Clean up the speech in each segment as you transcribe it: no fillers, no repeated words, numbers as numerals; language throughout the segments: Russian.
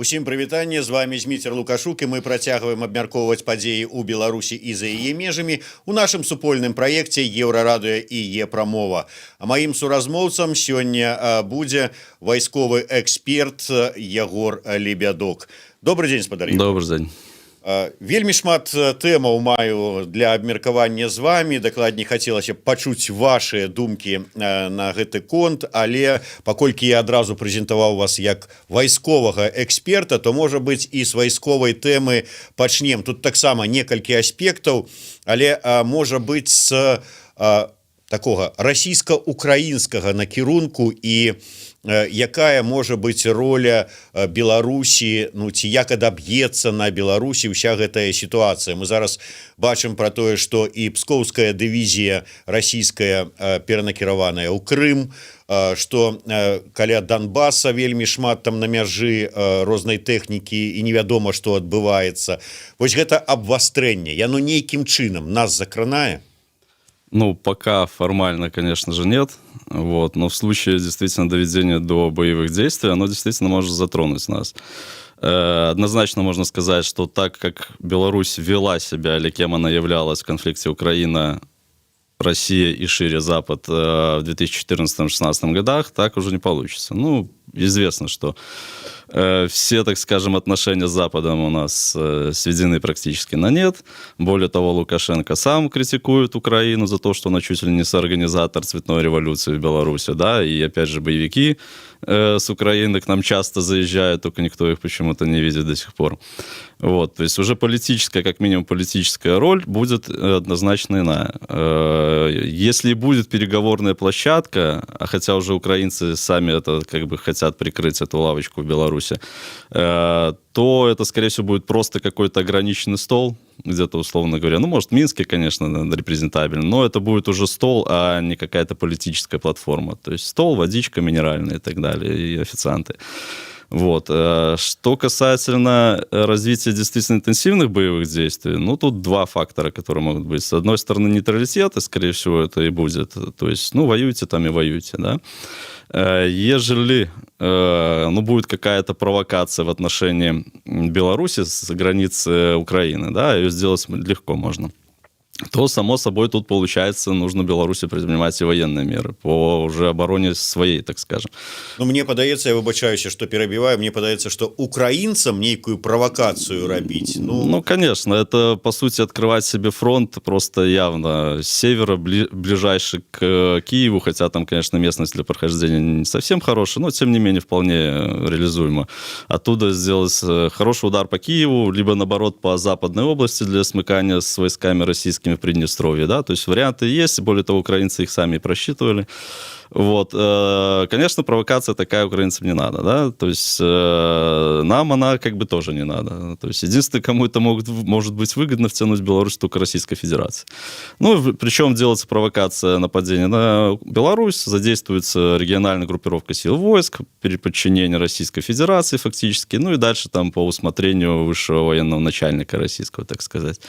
Усім прывітанне, з вами Зміцер Лукашук, і мы працягваем абмяркоўваць падзеі ў Беларусі і за яе межамі у нашым супольным праекце Еўрарадыё і Епрамова. А маім суразмоўцам сёння будзе вайсковы эксперт Ягор Лебядок. Добрый дзень, спадарі. Добрый дзень. Вельмі шмат тэмаў маю для абмеркавання з вами. Дакладней, хацелася б пачуць вашыя думкі на гэты конт, але паколькі я адразу прэзентаваў вас як вайсковага эксперта, то можа быць і з вайсковай тэмы пачнем. Тут таксама некалькі аспектаў, але можа быць з такога расійска-украінскага накірунку і якая можа быць роля Беларусі, ці як адаб'ецца на Беларусі ўся гэтая сітуацыя. Мы зараз бачым пра тое, што і пскоўская дывізія расійская перанакіраваная ў Крым, што каля Донбаса вельмі шмат там на мяжы рознай тэхнікі і невядома, што адбываецца. Вось гэта абвастрэнне, яно нейкім чынам нас закранае? Ну, пока формально, конечно же, нет. Вот. Но в случае действительно доведения до боевых действий, оно действительно может затронуть нас. Однозначно можно сказать, что так как Беларусь вела себя, или кем она являлась в конфликте Украина, Россия и шире Запад в 2014-2016 годах, так уже не получится. Ну, известно, что все, так скажем, отношения с Западом у нас сведены практически на нет. Более того, Лукашенко сам критикует Украину за то, что она чуть ли не соорганизатор цветной революции в Беларуси, да, и опять же боевики с Украины к нам часто заезжают, только никто их почему-то не видит до сих пор. Вот, то есть уже политическая, как минимум политическая роль будет однозначно иная. Если будет переговорная площадка, а хотя уже украинцы сами это как бы хотят прикрыть эту лавочку в Беларуси, то это, скорее всего, будет просто какой-то ограниченный стол, где-то, условно говоря. Ну, может, в Минске, конечно, репрезентабельно, но это будет уже стол, а не какая-то политическая платформа. То есть стол, водичка минеральная и так далее, и официанты. Вот. Что касательно развития действительно интенсивных боевых действий, ну, тут два фактора, которые могут быть. С одной стороны, нейтралитет, и, скорее всего, это и будет. То есть, ну, воюйте там и воюйте, да. Ежели будет какая-то провокация в отношении Беларуси с границы Украины, да, ее сделать легко можно, то, само собой, тут, получается, нужно Беларуси предпринимать и военные меры по уже обороне своей, так скажем. Ну, мне падаецца, я выбачаюся, што перабіваю, мне падаецца, што украінцам нейкую правакацыю рабіць. Ну, конечно, это, по сути, открывать себе фронт просто явно с севера, ближайший к Киеву, хотя там, конечно, местность для прохождения не совсем хорошая, но, тем не менее, вполне реализуемо. Оттуда сделать хороший удар по Киеву, либо, наоборот, по Западной области для смыкания с войсками российскими в Приднестровье, да, то есть варианты есть, более того, украинцы их сами просчитывали. Вот, конечно, провокация такая украинцам не надо, да, то есть нам она как бы тоже не надо. То есть единственное, кому это может быть выгодно втянуть в Беларусь, только Российская Федерация. Ну, причем делается провокация нападения на Беларусь, задействуется региональная группировка сил войск, подчинение Российской Федерации фактически, ну и дальше там по усмотрению высшего военного начальника российского, так сказать.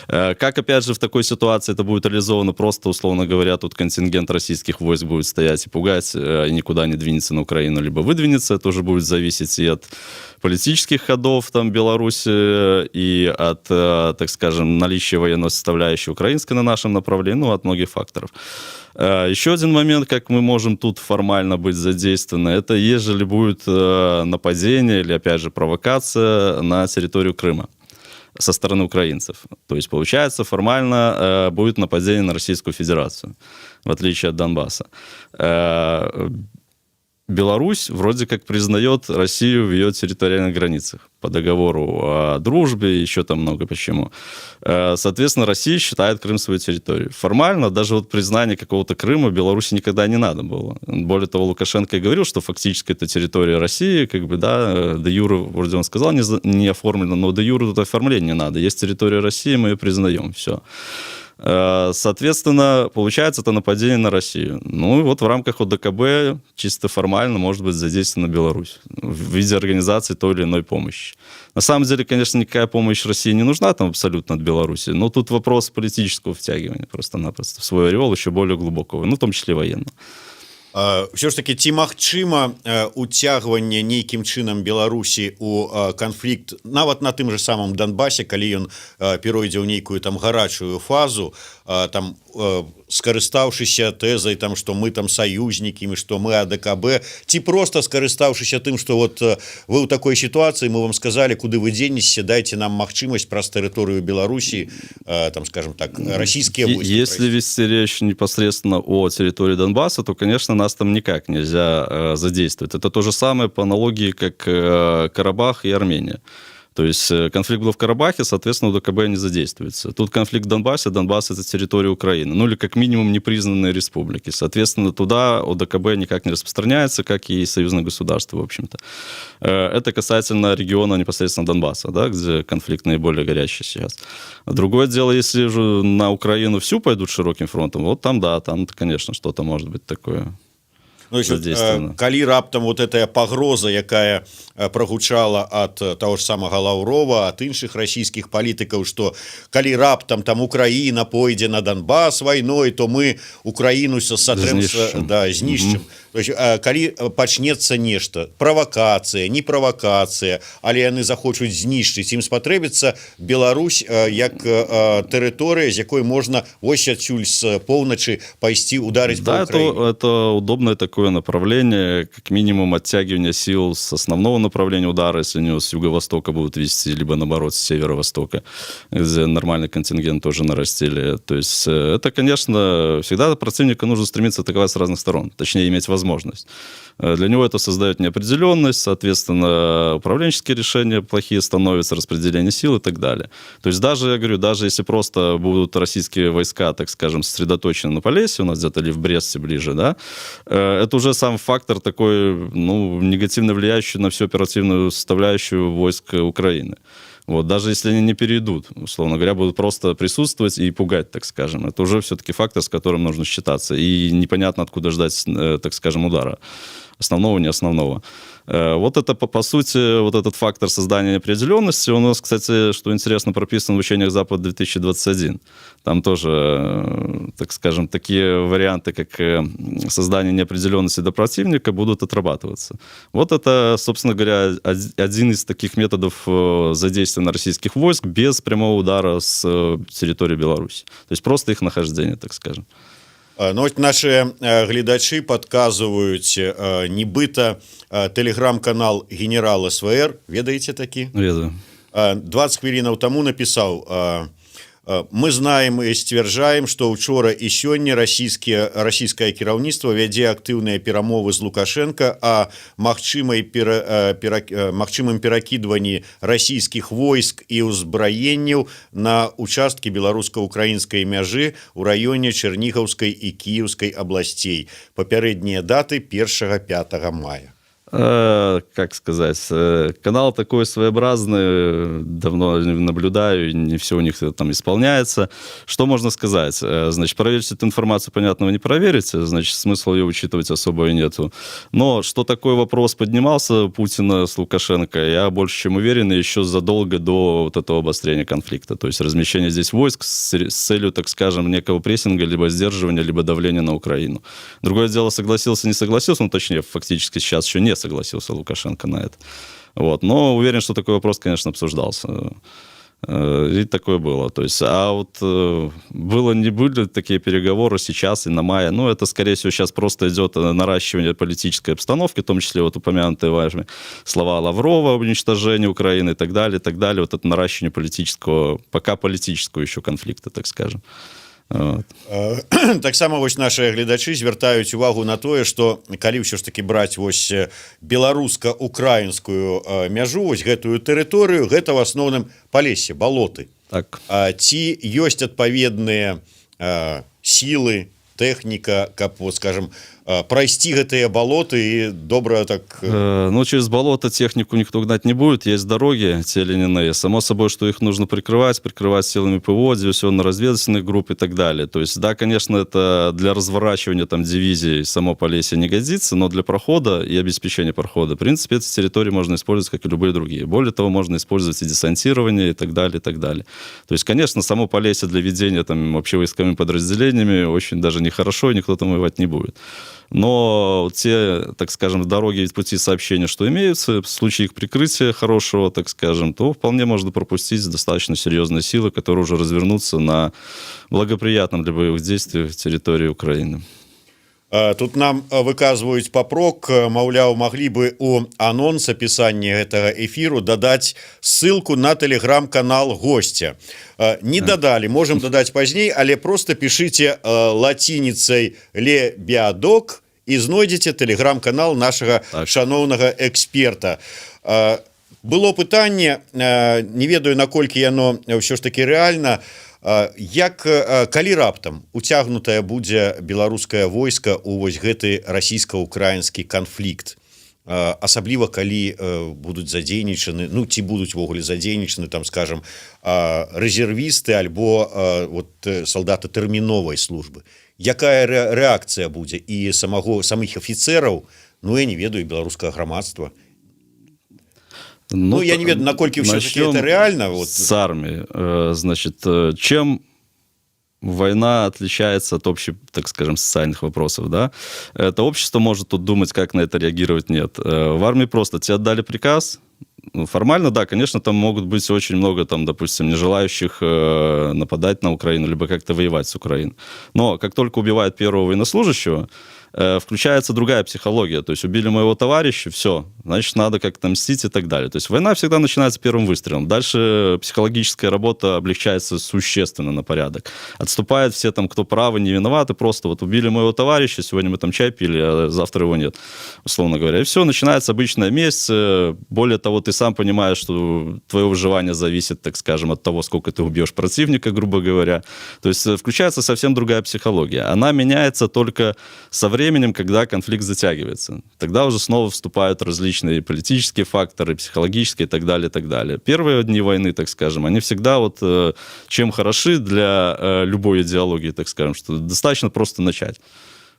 Как, опять же, в такой ситуации это будет реализовано, просто, условно говоря, тут контингент российских войск будет стоять и пугать, и никуда не двинется на Украину, либо выдвинется, это уже будет зависеть и от политических ходов там Беларуси, и от, так скажем, наличия военной составляющей украинской на нашем направлении, ну, от многих факторов. Еще один момент, как мы можем тут формально быть задействованы, это ежели будет нападение или, опять же, провокация на территорию Крыма со стороны украинцев. То есть, получается, формально будет нападение на Российскую Федерацию, в отличие от Донбасса. Беларусь вроде как признает Россию в ее территориальных границах по договору о дружбе, еще там много почему. Соответственно, Россия считает Крым своей территорией. Формально даже вот признание какого-то Крыма Беларуси никогда не надо было. Более того, Лукашенко и говорил, что фактически это территория России, как бы, да, де юре, вроде он сказал, не оформлено, но де юре тут оформление не надо. Есть территория России, мы ее признаем, все. Соответственно, получается это нападение на Россию. Ну и вот в рамках ОДКБ чисто формально может быть задействована Беларусь в виде организации той или иной помощи. На самом деле, конечно, никакая помощь России не нужна там абсолютно от Беларуси, но тут вопрос политического втягивания просто-напросто в свой ореол еще более глубокого, ну в том числе военного. Все ж таки ці магчыма уцягванне нейкім чынам Беларусі у канфлікт нават на тым же самым Донбасе, калі ён перайдзе ў нейкую там гарачую фазу, там скарыстаўшыся тэзай там, што мы там саюзнікі, што мы АДКБ, ці просто скарыстаўшыся тым, што вот вы ў такой сітуацыі, мы вам сказалі, куды вы дзенецеся, дайце нам магчымасць праз тэрыторыю Беларусі, там, скажем так, российские войска. Если вести речь непосредственно о территории Донбасса, то, конечно, нас там никак нельзя задействовать. Это то же самое по аналогии, как Карабах и Армения. То есть конфликт был в Карабахе, соответственно, УДКБ не задействуется. Тут конфликт в Донбассе, Донбасс — это территория Украины. Ну или как минимум непризнанные республики. Соответственно, туда УДКБ никак не распространяется, как и союзное государство, в общем-то. Это касательно региона непосредственно Донбасса, да, где конфликт наиболее горячий сейчас. Другое дело, если же на Украину всю пойдут широким фронтом, вот там, да, там, конечно, что-то может быть такое. Ну, калі раптам вот этая пагроза, якая прагучала ад того ж самага Лаўрова, ад іншых расійскіх палітыкаў, што калі раптам там Украіна пойдзе на Донбас вайной, то мы Украіну сатрым, знішчым. То есть, калі пачнецца нешта, правакацыя, не правакацыя, але яны захочуць знішчыць, ім спатрэбіцца Беларусь як тэрыторыя, з якой можна вось адсюль з поўначы пайсці ударыць по Украине. Да, это удобное такое направление, как минимум оттягивание сил с основного направления удара, если они с юго-востока будут вести, либо наоборот с северо-востока, где нормальный контингент тоже нарастили. То есть это, конечно, всегда противника нужно стремиться атаковать с разных сторон, точнее иметь возможность. Для него это создает неопределенность, соответственно, управленческие решения плохие становятся, распределение сил и так далее. То есть даже, я говорю, даже если просто будут российские войска, так скажем, сосредоточены на Полесье, у нас где-то или в Бресте ближе, да, это уже сам фактор такой, ну, негативно влияющий на всю оперативную составляющую войск Украины. Вот, даже если они не перейдут, условно говоря, будут просто присутствовать и пугать, так скажем. Это уже все-таки фактор, с которым нужно считаться. И непонятно, откуда ждать, так скажем, удара. Основного, не основного. Вот это, по сути, вот этот фактор создания неопределенности, у нас, кстати, что интересно, прописан в учениях Запад-2021. Там тоже, так скажем, такие варианты, как создание неопределенности до противника, будут отрабатываться. Вот это, собственно говоря, один из таких методов задействия российских войск без прямого удара с территории Беларуси. То есть просто их нахождение, так скажем. Ну, вот наши глядачи подказывают, нібыта телеграм-канал генерал СВР, ведаете таки? Ведаю. 20 хвилинов тому написал: мы знаем и сцвярджаем, что учора и сёння российское кіраўніцтва вядзе актыўныя перамовы з Лукашенко о магчымым перакідванні расійскіх войск і ўзбраенняў на участкі беларуска-украінскай мяжы ў раёне Чернігаўскай і Кіеўскай абласцей. Папярэднія даты 1-5 мая. Как сказать, канал такой своеобразный, давно наблюдаю, не все у них там исполняется. Что можно сказать? Значит, проверить эту информацию, понятно, вы не проверите, значит, смысла ее учитывать особо и нету. Но что такой вопрос поднимался Путина с Лукашенко, я больше чем уверен, еще задолго до вот этого обострения конфликта. То есть размещение здесь войск с целью, так скажем, некого прессинга, либо сдерживания, либо давления на Украину. Другое дело, согласился, не согласился, ну, точнее, фактически сейчас еще не согласился Лукашенко на это. Вот. Но уверен, что такой вопрос, конечно, обсуждался. И такое было. То есть, а вот были такие переговоры сейчас и на мае. Ну, это, скорее всего, сейчас просто идет наращивание политической обстановки, в том числе вот упомянутые вашими слова Лаврова об уничтожении Украины и так далее, и так далее. Вот это наращивание политического, пока политического еще конфликта, так скажем. Вот. Таксама вось наши гледачы звяртаюць увагу на тое, што калі ўсё ж таки браць вось беларуска-украінскую мяжу, вось гэтую тэрыторыю, гэта в асноўным Полесье, балоты. Так. Ці ёсць адпаведныя сілы, тэхніка, каб, вот, скажем, пройти гэтыя балоты и добра так... Ну, через болото технику никто гнать не будет, есть дороги те или иные. Само собой, что их нужно прикрывать силами ПВО, диверсионно-разведывательных групп и так далее. То есть, да, конечно, это для разворачивания там дивизий само Полесье не годится, но для прохода и обеспечения прохода, в принципе, эти территории можно использовать, как и любые другие. Более того, можно использовать и десантирование и так далее, и так далее. То есть, конечно, само Полесье для ведения там общевойсковыми подразделениями очень даже нехорошо, и никто там воевать не будет. Но те, так скажем, дороги и пути сообщения, что имеются, в случае их прикрытия хорошего, так скажем, то вполне можно пропустить достаточно серьезные силы, которые уже развернутся на благоприятном для боевых действий территории Украины. Тут нам выказваюць папрок, маўляў, маглі бы у анонс апісання гэтага эфіру дадаць ссылку на тэлеграм-канал гостя. Не дадалі, можем дадаць пазней, але просто пішыце лацініцай «Лебядок» і знойдзеце тэлеграм-канал нашага шаноўнага эксперта. Было пытанне, не ведаю, наколькі яно ўсё ж таки рэальна, як калі раптам уцягнутае будзе беларускае войска ў вось гэты расійска-украінскі канфлікт, асабліва калі будуць задзейнічаны, ну ці будуць увогуле задзейнічаны, там скажем, рэзервісты альбо вот салдаты тэрміновай службы, якая рэакцыя будзе і самых афіцэраў, ну я не ведаю, беларускага грамадства. Ну, я не ведаю, наколькі все-таки это реально. Вот. С армией. Значит, чем война отличается от общих, так скажем, социальных вопросов, да? Это общество может тут думать, как на это реагировать, нет. В армии просто тебе отдали приказ, ну, формально, да, конечно, там могут быть очень много, там, допустим, не желающих нападать на Украину, либо как-то воевать с Украиной. Но как только убивают первого военнослужащего, включается другая психология. То есть убили моего товарища, все, значит, надо как-то мстить и так далее. То есть война всегда начинается первым выстрелом. Дальше психологическая работа облегчается существенно на порядок. Отступают все там, кто правы, не виноваты. Просто вот убили моего товарища, сегодня мы там чай пили, а завтра его нет, условно говоря. И все, начинается обычная месть. Более того, ты сам понимаешь, что твое выживание зависит, так скажем, от того, сколько ты убьешь противника, грубо говоря. То есть включается совсем другая психология. Она меняется только со временем, когда конфликт затягивается. Тогда уже снова вступают различные политические факторы, психологические и так далее, и так далее. Первые дни войны, так скажем, они всегда вот чем хороши для любой идеологии, так скажем, что достаточно просто начать.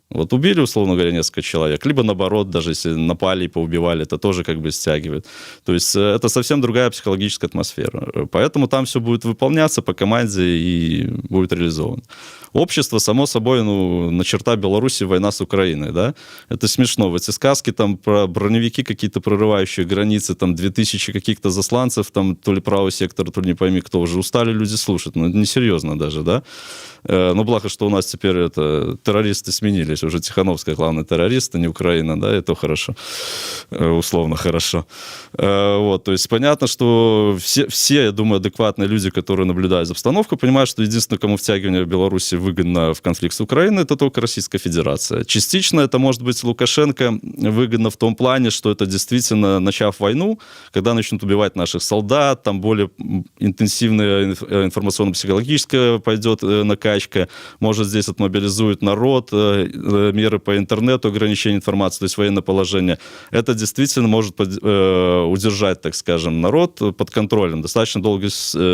Вот убили, условно говоря, несколько человек, либо наоборот, даже если напали и поубивали, это тоже как бы стягивает. То есть это совсем другая психологическая атмосфера. Поэтому там все будет выполняться по команде и будет реализовано. Общество, само собой, ну, на черта Беларуси война с Украиной, да? Это смешно. В эти сказки там про броневики какие-то прорывающие границы, там 2000 каких-то засланцев, там то ли правый сектор, то ли не пойми кто, уже устали люди слушать. Ну, это несерьезно даже, да? Ну, благо, что у нас теперь это террористы сменились. Уже Тихановская главный террорист, а не Украина, да, это хорошо. Условно хорошо. Вот, то есть понятно, что все, я думаю, адекватные люди, которые наблюдают за обстановкой, понимают, что единственное, кому втягивание Беларуси выгодно в конфликт с Украиной, это только Российская Федерация. Частично это может быть Лукашенко выгодно в том плане, что это действительно, начав войну, когда начнут убивать наших солдат, там более интенсивная информационно-психологическая пойдет накачка, может здесь отмобилизует народ, меры по интернету, ограничение информации, то есть военное положение. Это действительно может удержать, так скажем, народ под контролем достаточно долгий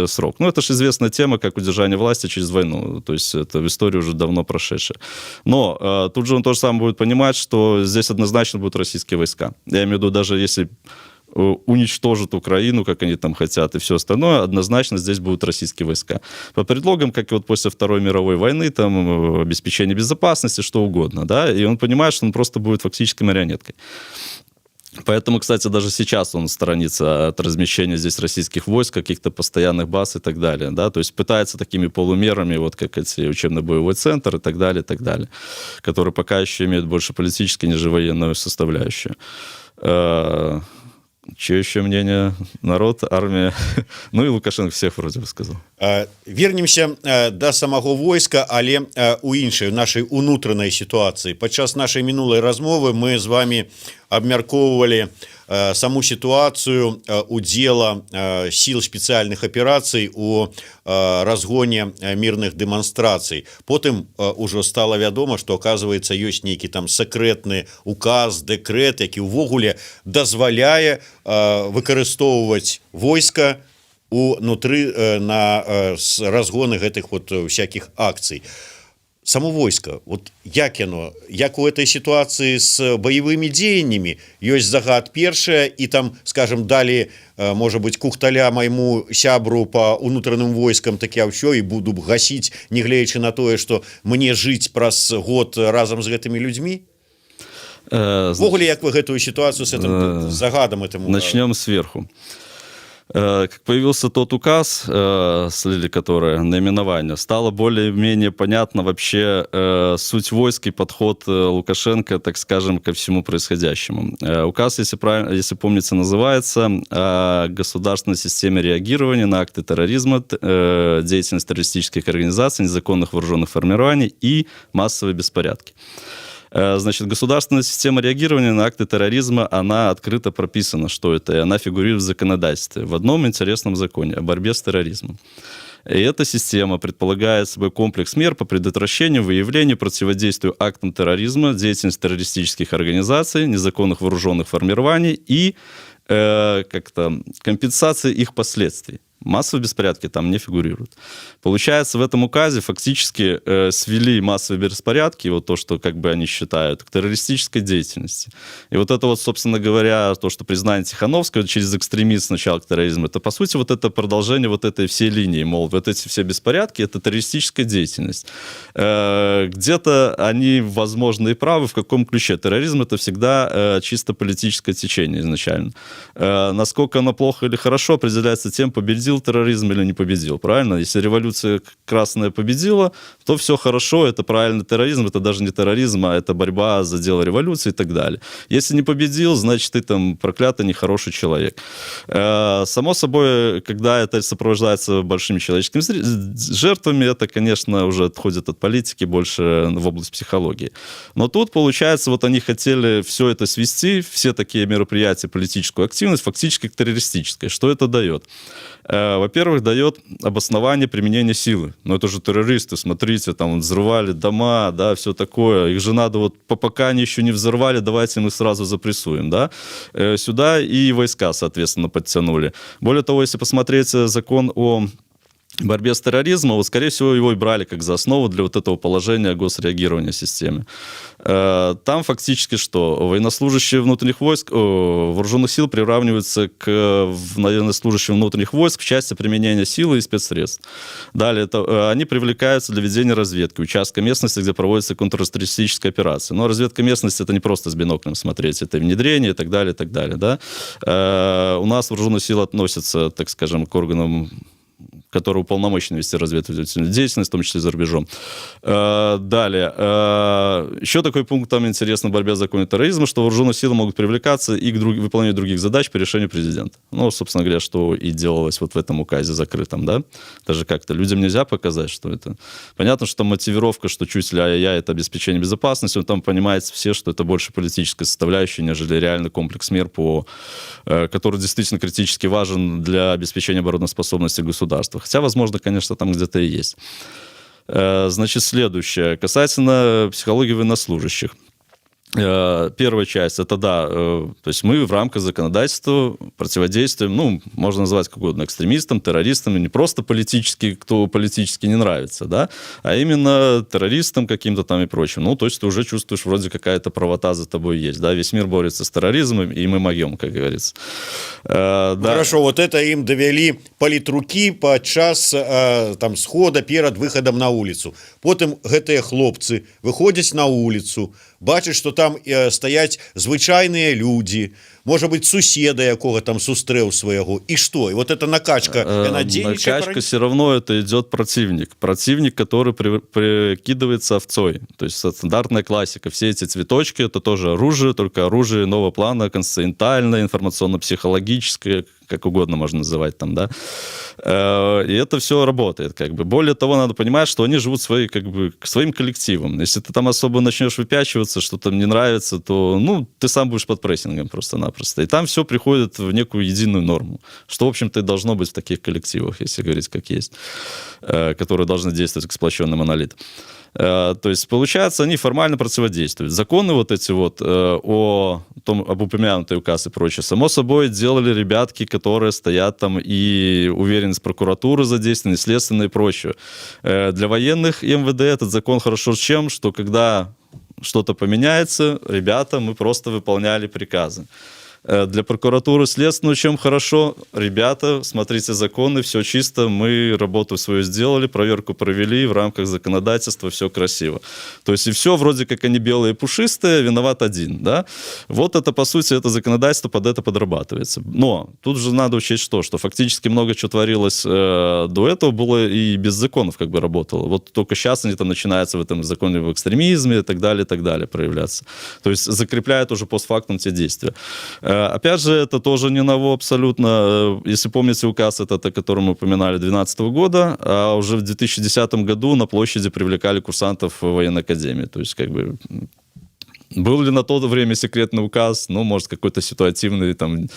срок. Ну, это же известная тема, как удержание власти через войну. То есть это в истории уже давно прошедшее. Но тут же он тоже сам будет понимать, что здесь однозначно будут российские войска. Я имею в виду, даже если уничтожат Украину, как они там хотят, и все остальное, однозначно здесь будут российские войска. По предлогам, как и вот после Второй мировой войны, там, обеспечение безопасности, что угодно, да, и он понимает, что он просто будет фактически марионеткой. Поэтому, кстати, даже сейчас он сторонится от размещения здесь российских войск, каких-то постоянных баз и так далее, да, то есть пытается такими полумерами, вот как эти учебно-боевой центр и так далее, которые пока еще имеют больше политическую, нежели военную составляющую. Чье еще мнение? Народ, армия, ну и Лукашенко всех вроде бы сказал. Вернемся до самого войска, але у іншай, нашай унутранай сітуацыі. Падчас нашай мінулай размовы мы з вами абмяркоўвалі саму сітуацыю удзела сіл спецыяльных аперацый у разгоне мірных дэманстрацый. Потым ужо стала вядома, што оказывается ёсць нейкі там сакрэтны указ, дэкрэт, які ўвогуле дазваляе выкарыстоўваць войска унутры на разгоны гэтых вот всяких акцый. Само войска, вот як яно, як у этой ситуации с боевыми деяниями, ёсць загад першая, и там, скажем, дали, может быть, кухталя майму сябру по унутраным войскам, так я ўсё и буду гасить, не гледзячы на тое, что мне жить праз год разом с гэтымі людьми? Ввогуле, як вы гэтую ситуацию с этим загадом этому... Начнем сверху. Как появился тот указ, слили которое наименование, стало более-менее понятно вообще суть войск и подход Лукашенко, так скажем, ко всему происходящему. Указ, если помните, называется «О государственной системе реагирования на акты терроризма, деятельность террористических организаций, незаконных вооруженных формирований и массовые беспорядки». Значит, государственная система реагирования на акты терроризма, она открыто прописана, что это, и она фигурирует в законодательстве, в одном интересном законе о борьбе с терроризмом. И эта система предполагает собой комплекс мер по предотвращению, выявлению, противодействию актам терроризма, деятельности террористических организаций, незаконных вооруженных формирований и как-то компенсации их последствий. Массовые беспорядки там не фигурируют. Получается, в этом указе фактически свели массовые беспорядки, вот то, что как бы они считают, к террористической деятельности. И вот это вот, собственно говоря, то, что признание Тихановского через экстремизм сначала к терроризму, это, по сути, вот это продолжение вот этой всей линии, мол, вот эти все беспорядки — это террористическая деятельность. Где-то они, возможно, и правы, в каком ключе. Терроризм — это всегда чисто политическое течение изначально. Насколько оно плохо или хорошо, определяется тем, победил терроризм или не победил, правильно? Если революция красная победила, то все хорошо, это правильный терроризм, это даже не терроризм, а это борьба за дело революции и так далее. Если не победил, значит, ты там проклятый, нехороший человек. Само собой, когда это сопровождается большими человеческими жертвами, это, конечно, уже отходит от политики, больше в область психологии. Но тут, получается, вот они хотели все это свести, все такие мероприятия, политическую активность, фактически к террористической. Что это дает? Во-первых, дает обоснование применения силы. Но это же террористы, смотрите, там взрывали дома, да, все такое. Их же надо вот, пока они еще не взорвали, давайте мы сразу запрессуем, да. Сюда и войска, соответственно, подтянули. Более того, если посмотреть закон о борьбе с терроризмом, вот, скорее всего, его и брали как за основу для вот этого положения госреагирования в системе. Там фактически что? Военнослужащие внутренних войск, вооруженных сил приравниваются к военнослужащим внутренних войск в части применения силы и спецсредств. Далее, это, они привлекаются для ведения разведки, участка местности, где проводится контртеррористическая операция. Но разведка местности — это не просто с биноклем смотреть, это и внедрение и так далее, да. У нас вооруженные силы относятся, так скажем, к органам, которые уполномочены вести разведывательную деятельность, в том числе за рубежом. Далее. Еще такой пункт там интересно в борьбе с законом терроризма, что вооруженные силы могут привлекаться и к выполнению других задач по решению президента. Ну, собственно говоря, что и делалось вот в этом указе закрытом, да? Даже как-то людям нельзя показать, что это... Понятно, что мотивировка, что чуть ли ай-яй, это обеспечение безопасности, но там понимается все, что это больше политическая составляющая, нежели реальный комплекс мер, который действительно критически важен для обеспечения обороноспособности государства. Хотя, возможно, конечно, там где-то и есть. Значит, следующее. Касательно психологии военнослужащих. Первая часть, это да, то есть мы в рамках законодательства противодействуем, ну, можно назвать как угодно, экстремистам, террористам, не просто политически, кто политически не нравится, да, а именно террористам каким-то там и прочим. Ну, то есть ты уже чувствуешь, вроде какая-то правота за тобой есть, да, весь мир борется с терроризмом, и мы могем, как говорится. Да. Хорошо, вот это им довели политруки падчас там схода перад выходом на улицу. Потым гэтыя хлопцы выходят на улицу, бачаць, что там стаяць звычайныя люди, может быть, суседа, якога там сустрэў свайго, и что? И вот эта накачка, она денежная. Накачка все равно это идет противник, который прикидывается овцой, то есть стандартная классика, все эти цветочки, это тоже оружие, только оружие нового плана, концентральное, информационно-психологическое, как угодно можно называть там, да, и это все работает, как бы. Более того, надо понимать, что они живут своим коллективом. Если ты там особо начнешь выпячиваться, что там не нравится, то, ну, ты сам будешь под прессингом просто-напросто. И там все приходит в некую единую норму, что, в общем-то, и должно быть в таких коллективах, если говорить как есть, которые должны действовать как сплоченный монолит. То есть, получается, они формально противодействуют. Законы вот эти вот об упомянутой указ и прочее, само собой, делали ребятки, которые стоят там и уверенность прокуратуры задействованы, следственные и прочее. Для военных и МВД этот закон хорошо чем, что когда что-то поменяется, ребята, мы просто выполняли приказы. Для прокуратуры следственную чем хорошо? Ребята, смотрите законы, все чисто, мы работу свою сделали, проверку провели, в рамках законодательства все красиво. То есть и все, вроде как они белые и пушистые, виноват один, да? Вот это, по сути, это законодательство под это подрабатывается. Но тут же надо учесть что фактически много чего творилось до этого, было и без законов как бы работало. Вот только сейчас они там начинаются в этом законе в экстремизме и так далее проявляться. То есть закрепляют уже постфактум те действия. Опять же, это тоже не ново абсолютно. Если помните указ этот, о котором мы упоминали, 2012 года, а уже в 2010 году на площади привлекали курсантов военной академии. То есть как бы... Был ли на то время секретный указ? Ну, может, какой-то ситуативный, там,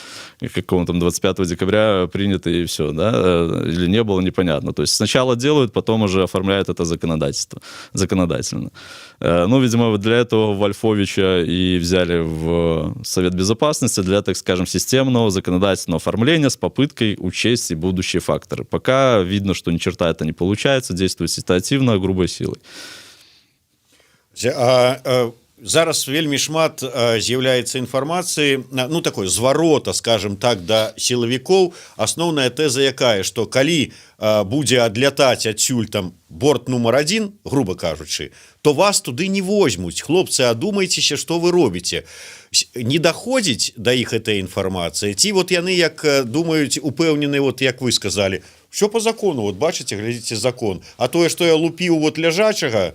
какого там 25 декабря принятый, и все, да? Или не было, непонятно. То есть сначала делают, потом уже оформляют это законодательно. Ну, видимо, для этого Вольфовича и взяли в Совет Безопасности для, так скажем, системного законодательного оформления с попыткой учесть и будущие факторы. Пока видно, что ни черта это не получается, действует ситуативно, грубой силой. Зараз вельмі шмат з'яўляецца інфармацыі, ну такой зварота, скажем так, да сілавікоў. Асноўная тэза якая, што калі будзе адлятаць адсюль там борт нумар 1, грубо кажучы, то вас туды не возьмуць. Хлопцы, адумайцеся, што вы робіце. Не даходзіць да іх эта інфармацыя, ці вот яны як думаюць, упэўнены, вот як вы сказали, все по закону, вот бачыце, глядзіце закон, а тое, што я лупіў вот ляжачага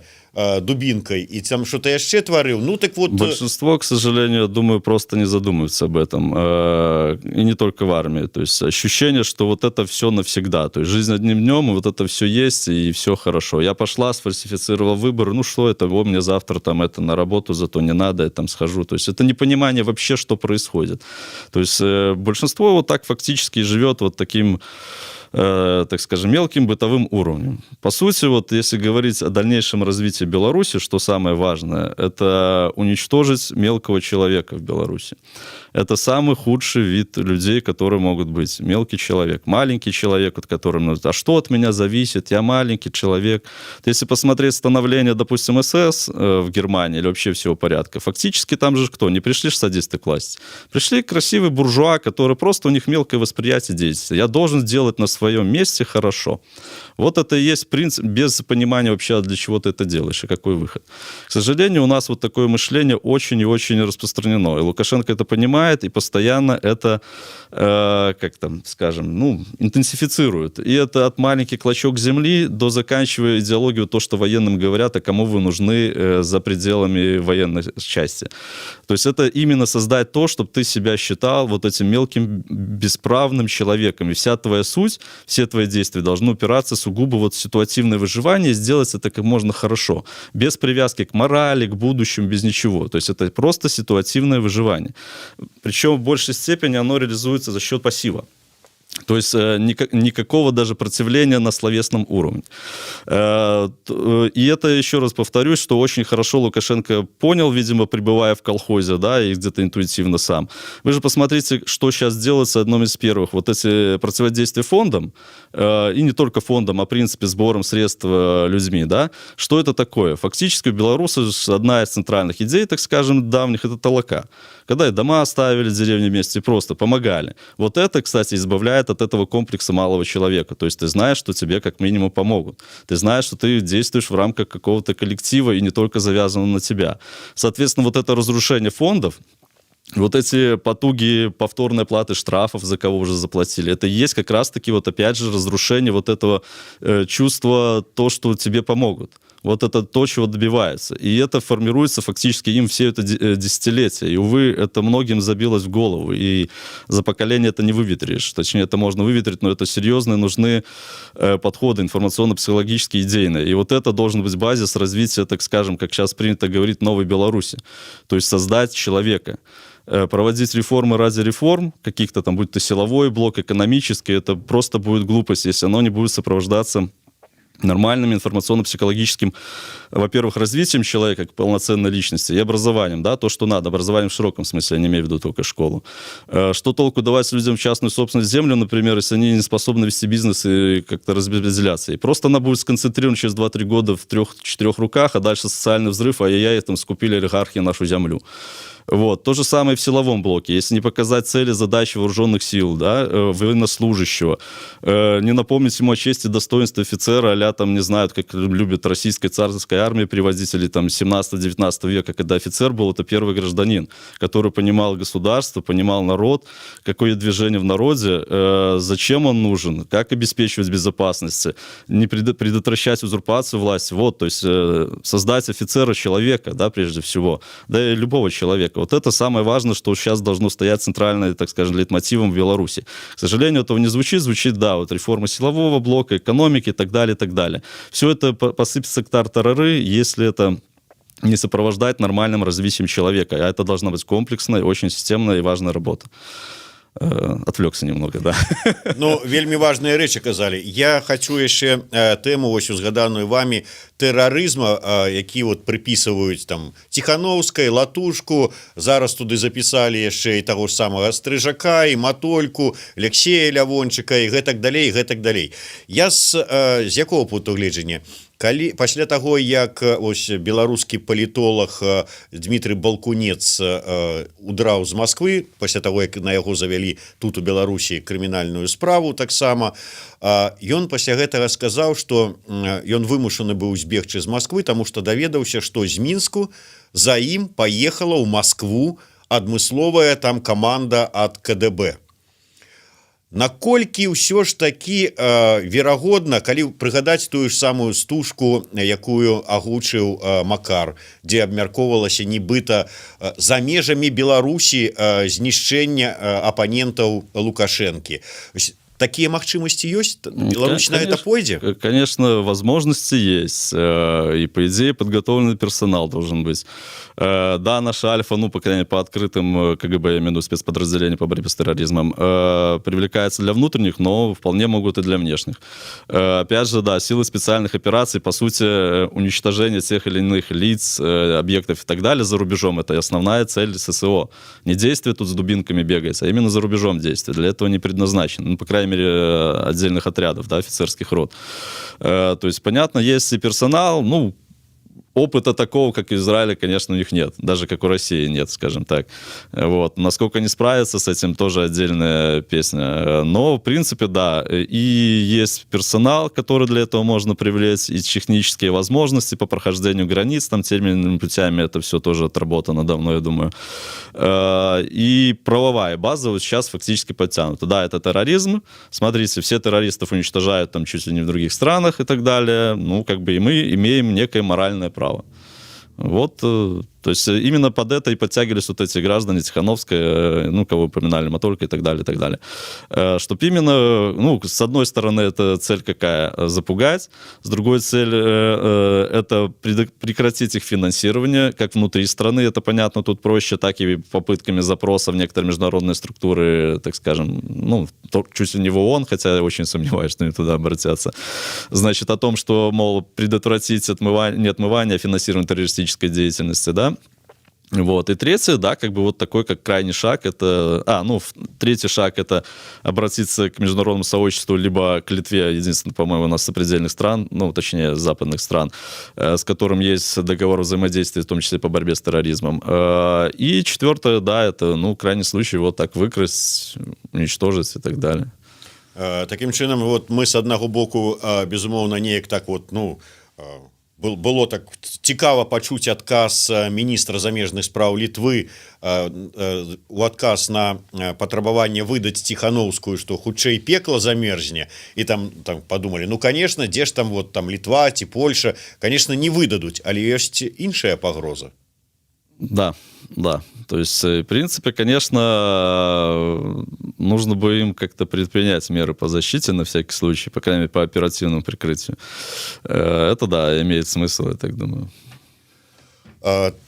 дубинкой и там что-то яшчэ творил, ну так вот... Большинство, к сожалению, думаю, просто не задумываются об этом. И не только в армии. То есть ощущение, что вот это все навсегда. То есть жизнь одним днем, и вот это все есть, и все хорошо. Я пошла, сфальсифицировала выборы, ну что это, мне завтра там это на работу, зато не надо, я там схожу. То есть это непонимание вообще, что происходит. То есть большинство вот так фактически живет вот таким... так скажем, мелким бытовым уровнем. По сути, вот если говорить о дальнейшем развитии Беларуси, что самое важное, это уничтожить мелкого человека в Беларуси. Это самый худший вид людей, которые могут быть. Мелкий человек, маленький человек, от которого, а что от меня зависит, я маленький человек. Если посмотреть становление, допустим, СС в Германии или вообще всего порядка, фактически там же кто? Не пришли же садисты к власти. Пришли красивые буржуа, которые просто у них мелкое восприятие действия. Я должен сделать на своем месте хорошо. Вот это и есть принцип, без понимания вообще, для чего ты это делаешь и какой выход. К сожалению, у нас вот такое мышление очень и очень распространено. И Лукашенко это понимает, и постоянно это, как там, скажем, ну, интенсифицирует. И это от маленький клочок земли до заканчивая идеологию, то, что военным говорят, а кому вы нужны за пределами военной части. То есть это именно создать то, чтобы ты себя считал вот этим мелким бесправным человеком. И вся твоя суть, все твои действия должны упираться сугубо вот в ситуативное выживание и сделать это как можно хорошо. Без привязки к морали, к будущему, без ничего. То есть это просто ситуативное выживание. Причем в большей степени оно реализуется за счет пассива. То есть никакого даже противления на словесном уровне. И это, еще раз повторюсь, что очень хорошо Лукашенко понял, видимо, пребывая в колхозе, да, и где-то интуитивно сам. Вы же посмотрите, что сейчас делается одном из первых. Вот эти противодействия фондам, и не только фондам, а в принципе сбором средств людьми, да. Что это такое? Фактически у белорусов одна из центральных идей, так скажем, давних, это толока. Когда и дома ставили, деревни вместе, просто помогали. Вот это, кстати, избавляет от этого комплекса малого человека. То есть ты знаешь, что тебе как минимум помогут. Ты знаешь, что ты действуешь в рамках какого-то коллектива и не только завязано на тебя. Соответственно, вот это разрушение фондов, вот эти потуги повторной платы штрафов, за кого уже заплатили, это и есть как раз-таки вот опять же разрушение вот этого чувства, то, что тебе помогут. Вот это то, чего добивается. И это формируется фактически им все это десятилетие. И, увы, это многим забилось в голову. И за поколение это не выветришь. Точнее, это можно выветрить, но это серьезные нужны подходы информационно-психологические, идейные. И вот это должен быть базис развития, так скажем, как сейчас принято говорить, новой Беларуси. То есть создать человека. Проводить реформы ради реформ, каких-то там, будь то силовой блок, экономический, это просто будет глупость, если оно не будет сопровождаться нормальным информационно-психологическим, во-первых, развитием человека как полноценной личности и образованием, да, то, что надо, образованием в широком смысле, я не имею в виду только школу. Что толку давать людям частную собственность землю, например, если они не способны вести бизнес и как-то распределяться. И просто она будет сконцентрирована через 2-3 года в 3-4 руках, а дальше социальный взрыв, ай-яй-яй, там скупили олигархи нашу землю. Вот. То же самое в силовом блоке. Если не показать цели, задачи вооруженных сил, да, военнослужащего, не напомнить ему о чести и достоинстве офицера, а-ля, там, не знаю, как любят российская царская армия приводители там 17-19 века, когда офицер был, это первый гражданин, который понимал государство, понимал народ, какое движение в народе, зачем он нужен, как обеспечивать безопасность, не предотвращать узурпацию власти. Вот, то есть создать офицера человека, да, прежде всего, да и любого человека. Вот это самое важное, что сейчас должно стоять центральным, так скажем, лейтмотивом в Беларуси. К сожалению, этого не звучит. Звучит, да, вот реформа силового блока, экономики и так далее, и так далее. Все это посыпется к тартарары, если это не сопровождать нормальным развитием человека. А это должна быть комплексная, очень системная и важная работа. Отвлекся немного, да. Ну, вельмі важныя рэчы казалі. Я хочу яшчэ тэму вось узгаданую вами тэрарызма, які вот прыпісваюць там Ціхановскай, Латушку, зараз туды запісалі яшчэ і таго ж самага Стрыжака, і Матольку, Алексея Лявончыка і гэтак далей, гэтак далей. Я з якого пункту гледжання? Калі пасля таго, як ось беларускі палітолог Дмітрый Балкунец удраў з Москвы, пасля таго, як на яго завялі тут у Беларусі крымінальную справу таксама, ён пасля гэтага сказаў, што ён вымушаны быў збегчы з Москвы, таму што даведаўся, што з Мінску за ім паехала ў Москву адмысловая там каманда ад КДБ. Наколькі ўсё ж такі верагодна, калі прыгадаць тую ж самую стужку, якую агучыў Макар, дзе абмяркоўвалася нібыта за межамі Беларусі знішчэння апанентаў Лукашэнкі. Такие магчымасці ёсць? Беларусь на это пойдзе? Конечно, возможности есть. И, по идее, подготовленный персонал должен быть. Да, наша Альфа, ну, по крайней мере, по открытым КГБ, я имею в виду спецподразделения по борьбе с терроризмом, привлекается для внутренних, но вполне могут и для внешних. Опять же, да, силы специальных операций, по сути, уничтожение тех или иных лиц, объектов и так далее за рубежом, это основная цель ССО. Не действие тут с дубинками бегать, а именно за рубежом действие. Для этого не предназначено. Ну, по крайней мере, отдельных отрядов, да, офицерских рот. То есть, понятно, есть и персонал, ну, опыта такого, как в Израиле, конечно, у них нет. Даже как у России нет, скажем так. Вот. Насколько они справятся с этим, тоже отдельная песня. Но, в принципе, да. И есть персонал, который для этого можно привлечь, и технические возможности по прохождению границ, там, терминными путями, это все тоже отработано давно, я думаю. И правовая база вот сейчас фактически подтянута. Да, это терроризм. Смотрите, все террористов уничтожают там чуть ли не в других странах и так далее. Ну, как бы и мы имеем некое моральное право. Вот, то есть именно под это и подтягивались вот эти граждане Тихановская, ну, кого упоминали, Матолька и так далее, и так далее. Чтоб именно, ну, с одной стороны, это цель какая? Запугать, с другой цель это прекратить их финансирование, как внутри страны, это понятно, тут проще, так и попытками запроса в некоторые международные структуры, так скажем, ну, чуть ли не в ООН, хотя я очень сомневаюсь, что они туда обратятся. Значит, о том, что, мол, предотвратить не отмывание, а финансирование террористической деятельности, да. Вот. И третье, да, как бы вот такой, как крайний шаг, это... третий шаг — это обратиться к международному сообществу, либо к Литве, единственное, по-моему, у нас сопредельных стран, ну, точнее, западных стран, с которым есть договор взаимодействия, в том числе по борьбе с терроризмом. И четвертое, да, это, ну, крайний случай, вот так выкрасть, уничтожить и так далее. Таким чынам, вот мы с аднаго боку, безумоўна, неяк так вот, ну... Было так цікава пачуць адказ міністра замежных спраў Літвы у адказ на патрабаванне выдаць Ціхановскую, што хутчэй пекла замерзне, і там падумалі, ну, конечно, дзе ж там вот там Літва ці Польша, конечно, не выдадуць, але ёсць іншая пагроза. Да. То есть, в принципе, конечно, нужно бы им как-то предпринять меры по защите на всякий случай, по крайней мере, по оперативному прикрытию. Это, да, имеет смысл, я так думаю.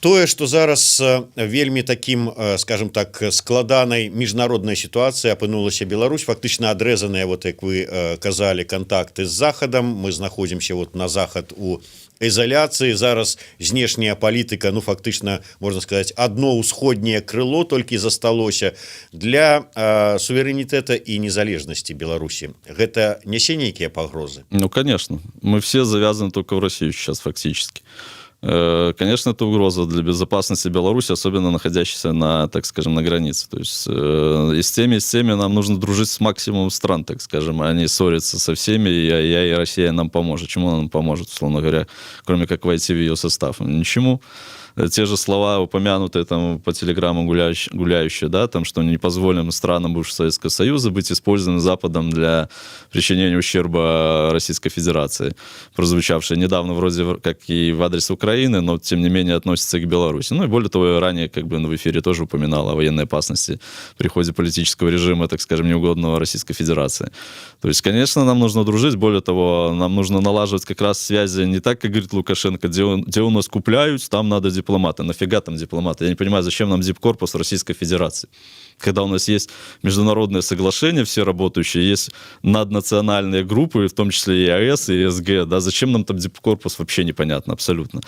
Тое, што зараз вельмі такім, скажем так, складанай міжнароднай сітуацыі апынулася Беларусь, фактычна адрэзаныя, вот як вы казалі, кантакты з захадам, мы знаходзімся вот на захад у изоляции, зараз знешняя палітыка, ну, фактычна, можна сказаць, одно ўсходняе крыло толькі засталося для суверэнітэта і незалежнасці Беларусі. Гэта нясе нейкія пагрозы? Ну, конечно. Мы все завязаны только в Россию сейчас фактически. Конечно, это угроза для безопасности Беларуси, особенно находящейся на, так скажем, на границе. То есть и с теми нам нужно дружить с максимумом стран, так скажем, а не ссориться со всеми, и Россия нам поможет. Чему она нам поможет, условно говоря, кроме как войти в ее состав? Ничему. Те же слова, упомянутые там по телеграмму гуляющие, да, там, что не позволим странам бывшего Советского Союза быть использованным Западом для причинения ущерба Российской Федерации, прозвучавшие недавно вроде как и в адрес Украины, но тем не менее относятся к Беларуси. Ну и более того, я ранее как бы в эфире тоже упоминал о военной опасности при ходе политического режима, так скажем, неугодного Российской Федерации. То есть, конечно, нам нужно дружить, более того, нам нужно налаживать как раз связи не так, как говорит Лукашенко, где у нас купляют, там надо дипломаты. Нафига там дипломаты? Я не понимаю, зачем нам дипкорпус Российской Федерации? Когда у нас есть международные соглашения, все работающие, есть наднациональные группы, в том числе и ЕАЭС, и СГ, да, зачем нам там дипкорпус, вообще непонятно абсолютно.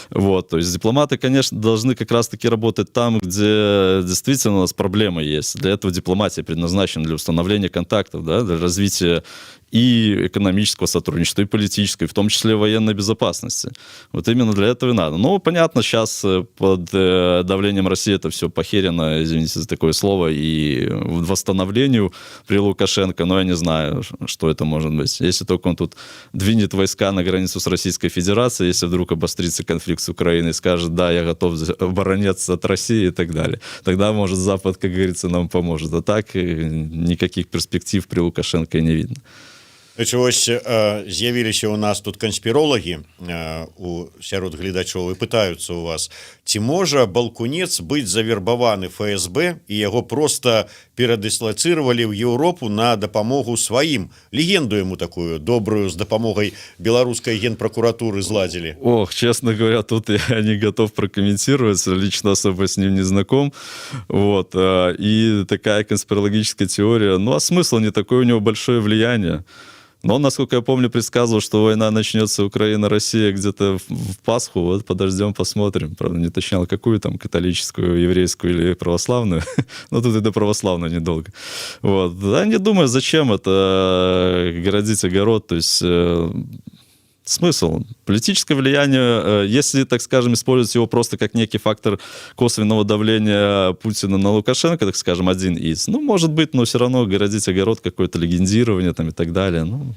Вот, то есть дипломаты, конечно, должны как раз-таки работать там, где действительно у нас проблемы есть. Для этого дипломатия предназначена, для установления контактов, да, для развития и экономического сотрудничества, и политического, и в том числе военной безопасности. Вот именно для этого и надо. Ну, понятно, сейчас под давлением России это все похерено, извините за такое слово, и восстановлению при Лукашенко, но я не знаю, что это может быть. Если только он тут двинет войска на границу с Российской Федерацией, если вдруг обострится конфликт с Украиной и скажет, да, я готов обороняться от России и так далее, тогда, может, Запад, как говорится, нам поможет. А так никаких перспектив при Лукашенко и не видно. Вось з'явіліся у нас тут канспіролагі сярод гледачоў і пытаюцца у вас, ці можа Балкунец быць завербаваны ФСБ і яго просто перадыслацыравалі ў Еўропу на дапамогу сваім. Легенду ему такую добрую с дапамогай беларускай генпрокуратуры зладзілі. Ох, честно говоря, тут я не готов прокомментировать, лично особо с ним не знаком. Вот. И такая конспирологическая теория, ну а смысл не такое, у него большое влияние. Но он, насколько я помню, предсказывал, что война начнется Украина-Россия где-то в Пасху. Вот подождем, посмотрим. Правда, не уточнял, какую там, католическую, еврейскую или православную. Но тут и до православной недолго. Вот. Да, не думаю, зачем это городить огород. То есть смысл? Политическое влияние, если, так скажем, использовать его просто как некий фактор косвенного давления Путина на Лукашенко, так скажем, один из, ну, может быть, но все равно городить огород, какое-то легендирование там и так далее, ну...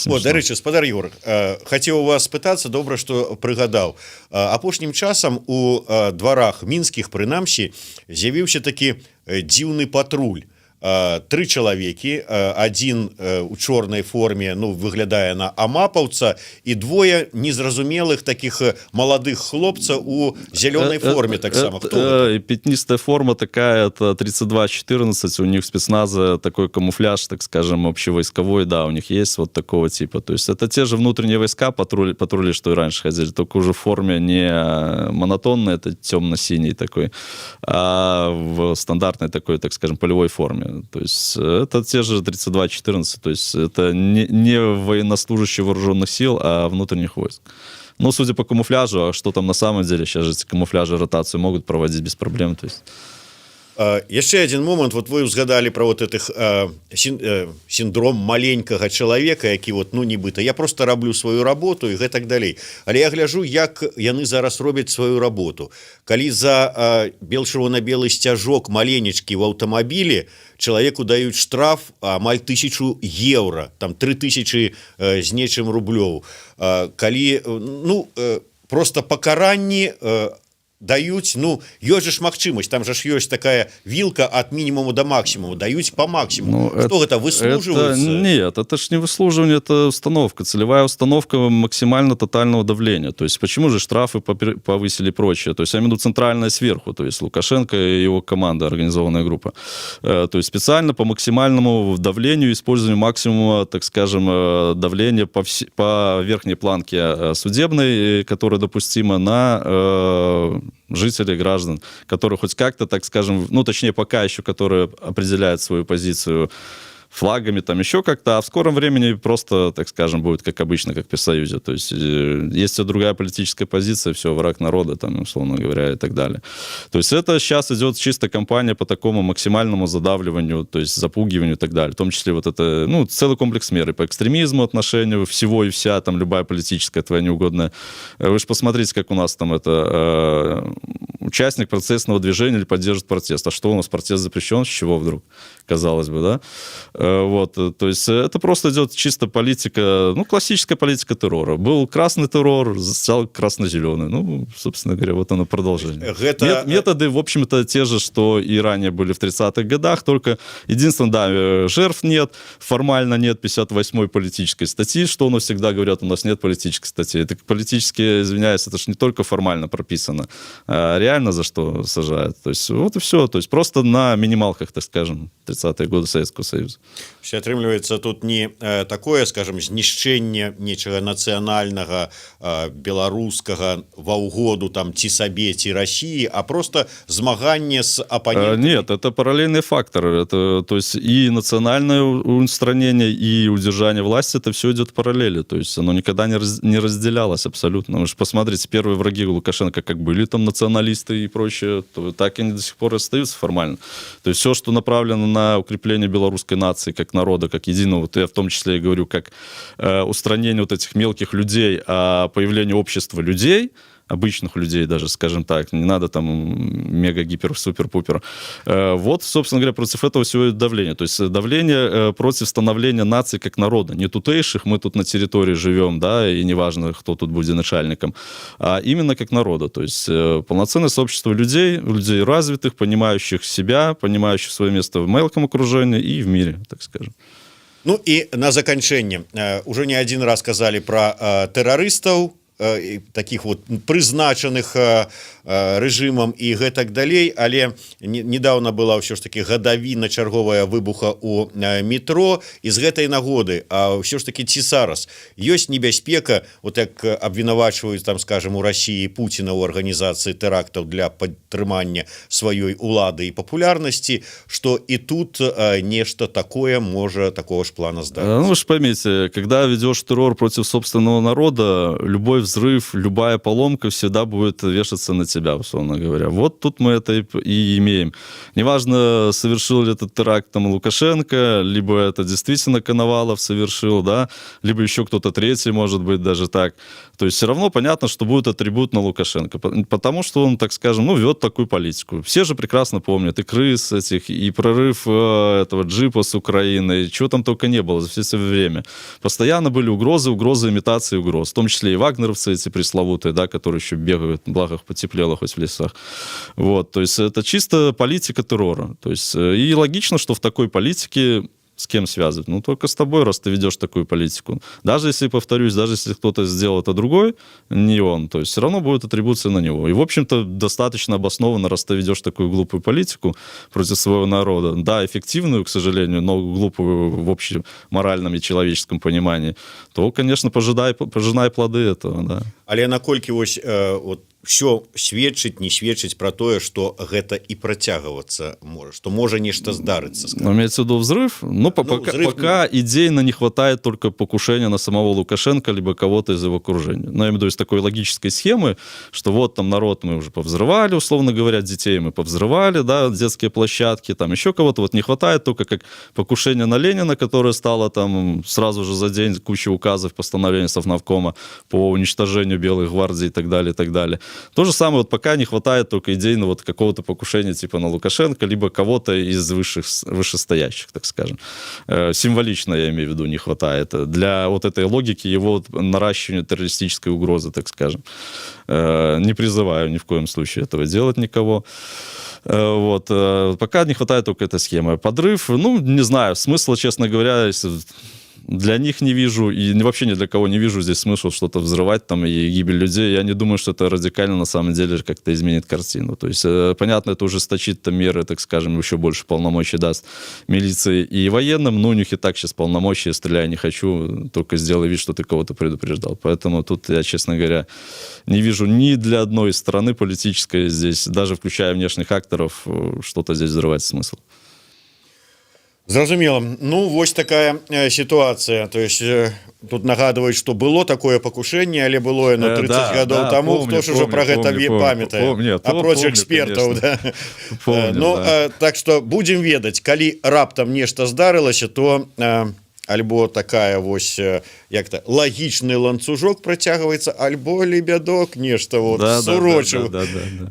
О, дарэчы, спадар Юр, хацеў у вас спытацца, добра, што прыгадаў. Апошнім часам у дварах мінскіх, прынамсі, з'явіўся такі дзіўны патруль. 3 чалавекі, адзін у чорнай форме, ну, выглядае на амапаўца, і двое незразумелых таких маладых хлопца у зеленой форме таксама. Пятнистая форма такая, это 32-14, у них в спецназе такой камуфляж, так скажем, общевойсковой, да, у них есть вот такого типа. То есть это те же внутренние войска, патрули, что и раньше ходили, только уже в форме не монотонной, это темно-синий такой, а в стандартной такой, так скажем, полевой форме. То есть это те же 32-14, то есть это не военнослужащие вооруженных сил, а внутренних войск. Ну, судя по камуфляжу, а что там на самом деле, сейчас же эти камуфляжи ротацию могут проводить без проблем, то есть... Яшчэ один момент, вот вы узгадали про вот этих синдром маленькага чалавека, які вот, ну, нібыта я просто раблю сваю работу і гэтак далей. Але я гляжу, як яны зараз робяць сваю работу. Калі за бел-чырвона-белы сцяжок маленечкі в аўтамабілі чалавеку даюць штраф амаль 1000 евро, там 3000 з нечым рублёў. Калі, ну, просто пакаранні даюць, ну, ёсць ж магчымасць, там же ж ёсць такая вилка от минимума до максимума, даюць по максимуму. Ну, что это выслуживается? Нет, это ж не выслуживание, это установка, целевая установка максимально тотального давления. То есть почему же штрафы повысили и прочее? То есть я имею в виду центральное сверху, то есть Лукашенко и его команда, организованная группа. То есть специально по максимальному давлению, использованию максимума, так скажем, давления по верхней планке судебной, которая допустима, на жителей, граждан, которые хоть как-то, так скажем, ну, точнее, пока еще, которые определяют свою позицию флагами, там еще как-то, а в скором времени просто, так скажем, будет как обычно, как при Союзе. То есть есть другая политическая позиция, все, враг народа, там, условно говоря, и так далее. То есть это сейчас идет чисто кампания по такому максимальному задавливанию, то есть запугиванию и так далее. В том числе вот это, ну, целый комплекс мер и по экстремизму отношению всего и вся, там, любая политическая, твоя неугодная. Вы же посмотрите, как у нас там это участник процессного движения или поддерживает протест. А что у нас, протест запрещен? С чего вдруг? Казалось бы, да? Вот, то есть это просто идет чисто политика, ну, классическая политика террора. Был красный террор, стал красно-зеленый. Ну, собственно говоря, вот оно продолжение. Это... Методы, в общем-то, те же, что и ранее были в 30-х годах, только единственное, да, жертв нет, формально нет 58-й политической статьи, что у нас всегда говорят, у нас нет политической статьи. Это политически, извиняюсь, это же не только формально прописано, а реально за что сажают. То есть вот и все. То есть просто на минималках, так скажем, 30-е годы Советского Союза. Все атрымліваецца тут не такое, скажем, знішчэнне нечага нацыянальнага, беларускага ва ўгоду там ці сабе, ці России, а просто змаганне с оппонентами. Нет, это параллельные факторы. Это, то есть и национальное устранение, и удержание власти, это все идет в параллели. То есть оно никогда не разделялось абсолютно. Вы же посмотрите, первые враги Лукашенко как были там националисты и прочее, то так они до сих пор остаются формально. То есть все, что направлено на укрепление белорусской нации как народа, как единого, вот я в том числе и говорю, как устранение вот этих мелких людей, а появление общества людей, обычных людей даже, скажем так, не надо там мега-гипер-супер-пупер. Вот, собственно говоря, против этого всего давление. То есть давление против становления нации как народа. Не тутейших, мы тут на территории живем, да, и неважно, кто тут будет начальником, а именно как народа. То есть полноценное сообщество людей, людей развитых, понимающих себя, понимающих свое место в мелком окружении и в мире, так скажем. Ну и на заканчэнне. Уже не один раз сказали про террористов, таких вот прызначаных рэжымам і гэтак далей, але недавно была ўсё ж таки гадавіна чарговая выбуха у метро, і з гэтай нагоды, а ўсё ж таки ці зараз ёсць небяспека, вот як абвінавачваюць там, скажем, у России Путина ў арганізацыі тэрактаў для падтрымання сваёй улады і папулярнасці, что и тут нешта такое можа такого ж плана здарыцца. Ну вы же поймите, когда ведешь террор против собственного народа, любой взрыв, любая поломка всегда будет вешаться на тебя, условно говоря. Вот тут мы это и имеем. Неважно, совершил ли этот теракт там Лукашенко, либо это действительно Коновалов совершил, да, либо еще кто-то третий, может быть, даже так. То есть все равно понятно, что будет атрибут на Лукашенко, потому что он, так скажем, ну, вёд такую политику. Все же прекрасно помнят и крыс этих, и прорыв этого джипа с Украины, и чего там только не было за все это время. Постоянно были угрозы, имитации угроз, в том числе и вагнеровцы эти пресловутые, да, которые еще бегают, благо потеплело хоть в лесах. Вот, то есть это чисто политика террора. То есть и логично, что в такой политике с кем связывать? Ну, только с тобой, раз ты ведешь такую политику. Даже если, повторюсь, даже если кто-то сделал это другой, не он, то есть все равно будет атрибуция на него. И, в общем-то, достаточно обоснованно, раз ты ведешь такую глупую политику против своего народа, да, эффективную, к сожалению, но глупую в общем моральном и человеческом понимании, то, конечно, пожинай плоды этого, да. Але наколькі вось вот все сведчыць, не сведчыць про тое, что гэта и працягвацца можа, что можа нешта здарыцца. Но имеется в виду взрыв? Ну, пока идейно не хватает только покушения на самого Лукашенко, либо кого-то из его окружения. Но я имею в виду из такой логической схемы, что вот там народ мы уже повзрывали, условно говоря, детей мы повзрывали, да, детские площадки, там еще кого-то. Вот не хватает только как покушение на Ленина, которое стало там сразу же за день куча указов, постановлений Совнаркома по уничтожению Белой гвардии и так далее, и так далее. То же самое, вот пока не хватает только идейно вот какого-то покушения типа на Лукашенко, либо кого-то из вышестоящих, так скажем. Символично, я имею в виду, не хватает. Для вот этой логики его наращивания террористической угрозы, так скажем. Не призываю ни в коем случае этого делать никого. Вот. Пока не хватает только этой схемы. Подрыв, ну, не знаю, смысла, честно говоря, если... Для них не вижу, и вообще ни для кого не вижу здесь смысла что-то взрывать там и гибель людей. Я не думаю, что это радикально на самом деле как-то изменит картину. То есть, понятно, это ужесточит там меры, так скажем, еще больше полномочий даст милиции и военным. Но у них и так сейчас полномочия, стреляй не хочу, только сделай вид, что ты кого-то предупреждал. Поэтому тут я, честно говоря, не вижу ни для одной страны политической здесь, даже включая внешних акторов, что-то здесь взрывать смысл. Зразумела. Ну вось такая сітуацыя, то есть тут нагадваюць, што было такое пакушэнне, але было яно 30 гадоў таму, хто ж ужо пра гэта памятае, апроч экспертаў. Ну так што будзем ведаць, калі раптам нешта здарылася, то альбо такая вось як-то лагічны ланцужок працягваецца, альбо лебядок нешта сурочыў.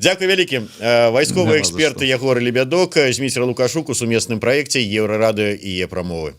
Дзякуй вялікі. Вайсковы эксперт Ягор Лебядок, Зміцер Лукашук у сумесным праекце Еўрарадыё і Е-прамовы.